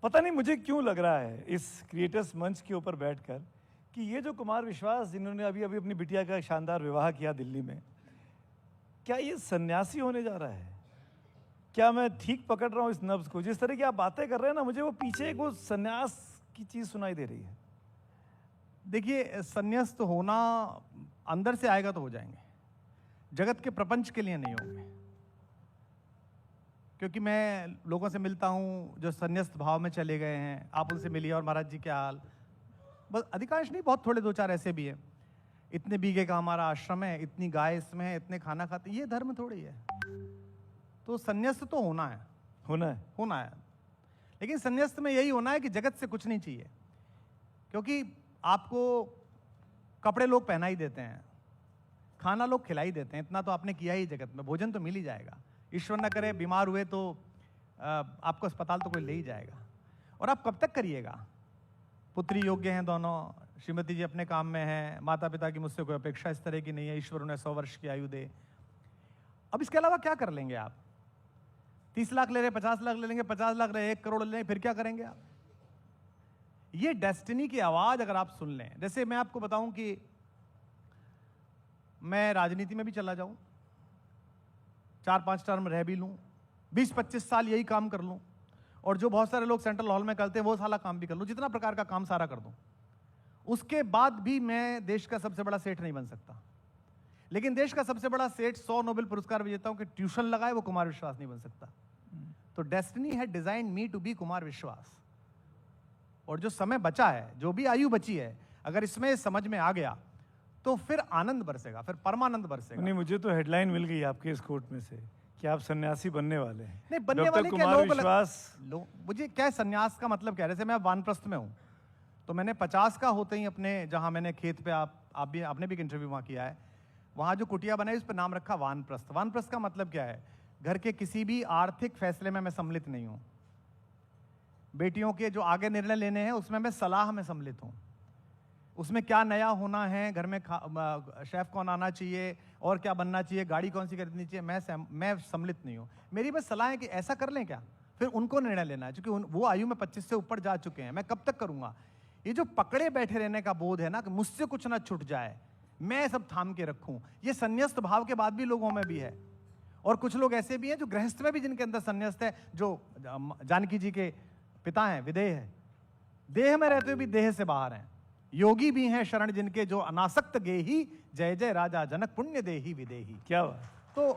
पता नहीं मुझे क्यों लग रहा है इस क्रिएटर्स मंच के ऊपर बैठकर कि ये जो कुमार विश्वास जिन्होंने अभी अभी अपनी बिटिया का शानदार विवाह किया दिल्ली में, क्या ये सन्यासी होने जा रहा है? क्या मैं ठीक पकड़ रहा हूँ इस नब्ज को? जिस तरह की आप बातें कर रहे हैं ना, मुझे वो पीछे एक वो सन्यास की चीज सुनाई दे रही है। देखिए, संन्यास्त होना अंदर से आएगा तो हो जाएंगे, जगत के प्रपंच के लिए नहीं होंगे। क्योंकि मैं लोगों से मिलता हूं जो संन्यास्त भाव में चले गए हैं, आप उनसे मिलिए और महाराज जी क्या हाल। बस अधिकांश नहीं, बहुत थोड़े दो चार ऐसे भी हैं। इतने बीघे का हमारा आश्रम है, इतनी गाय इसमें है, इतने खाना खाते, ये धर्म थोड़ी है। तो संन्यास्त तो होना है, होना है। लेकिन संन्यास्त में यही होना है कि जगत से कुछ नहीं चाहिए। क्योंकि आपको कपड़े लोग पहना ही देते हैं, खाना लोग खिला ही देते हैं, इतना तो आपने किया ही जगत में, भोजन तो मिल ही जाएगा। ईश्वर न करे बीमार हुए तो आपको अस्पताल तो कोई ले ही जाएगा। और आप कब तक करिएगा? पुत्री योग्य हैं दोनों, श्रीमती जी अपने काम में हैं, माता पिता की मुझसे कोई अपेक्षा इस तरह की नहीं है, ईश्वर उन्हें 100 वर्ष की आयु दे। अब इसके अलावा क्या कर लेंगे आप? 30 लाख ले रहे, 50 लाख ले लेंगे, 50 लाख रहे, 1 करोड़ ले लेंगे, फिर क्या करेंगे आप? ये डेस्टिनी की आवाज अगर आप सुन लें, जैसे मैं आपको बताऊं कि मैं राजनीति में भी चला जाऊं, 4-5 टर्म रह भी लूं, 20-25 साल यही काम कर लूं, और जो बहुत सारे लोग सेंट्रल हॉल में करते हैं वो साला काम भी कर लूं, जितना प्रकार का काम सारा कर दूं, उसके बाद भी मैं देश का सबसे बड़ा सेठ नहीं बन सकता। लेकिन देश का सबसे बड़ा सेठ 100 नोबेल पुरस्कार विजेताओं के ट्यूशन लगाए वो कुमार विश्वास नहीं बन सकता। तो डेस्टिनी है design me to be Kumar Vishwas. और जो समय बचा है, जो भी आयु बची है, अगर इसमें समझ में आ गया तो फिर आनंद बरसेगा, फिर परमानंद बरसेगा। नहीं, मुझे तो हेडलाइन मिल गई आपके इस कोट में से कि आप सन्यासी बनने वाले हैं। नहीं, बनने वाले क्या कुमार लोग विश्वास मुझे क्या है, सन्यास का मतलब क्या है? जैसे मैं वानप्रस्थ में हूं, तो मैंने 50 का होते ही अपने, जहां मैंने खेत पे, आपने भी एक इंटरव्यू वहां किया है, वहां जो कुटिया बनाई उस पर नाम रखा वानप्रस्थ। वानप्रस्थ का मतलब क्या है? घर के किसी भी आर्थिक फैसले में मैं सम्मिलित नहीं हूं। बेटियों के जो आगे निर्णय लेने हैं उसमें मैं सलाह में सम्मिलित हूं। उसमें क्या नया होना है, घर में शेफ कौन आना चाहिए और क्या बनना चाहिए, गाड़ी कौन सी खरीदनी चाहिए, मैं सम्मिलित नहीं हूं। मेरी बस सलाह है कि ऐसा कर लें क्या, फिर उनको निर्णय लेना है। क्योंकि वो आयु में 25 से ऊपर जा चुके हैं, मैं कब तक करूंगा? ये जो पकड़े बैठे रहने का बोध है ना, कि मुझसे कुछ ना छूट जाए, मैं सब थाम के रखूं, ये संन्यास्त भाव के बाद भी लोगों में भी है। और कुछ लोग ऐसे भी हैं जो गृहस्थ में भी जिनके अंदर संन्यास्त है, जो जानकी जी के पिता हैं, विदेह है, देह में रहते हुए भी देह से बाहर हैं। योगी भी हैं शरण जिनके, जो अनासक्त गेही, जय जय राजा जनक पुण्य देही विदेही। क्या बात। तो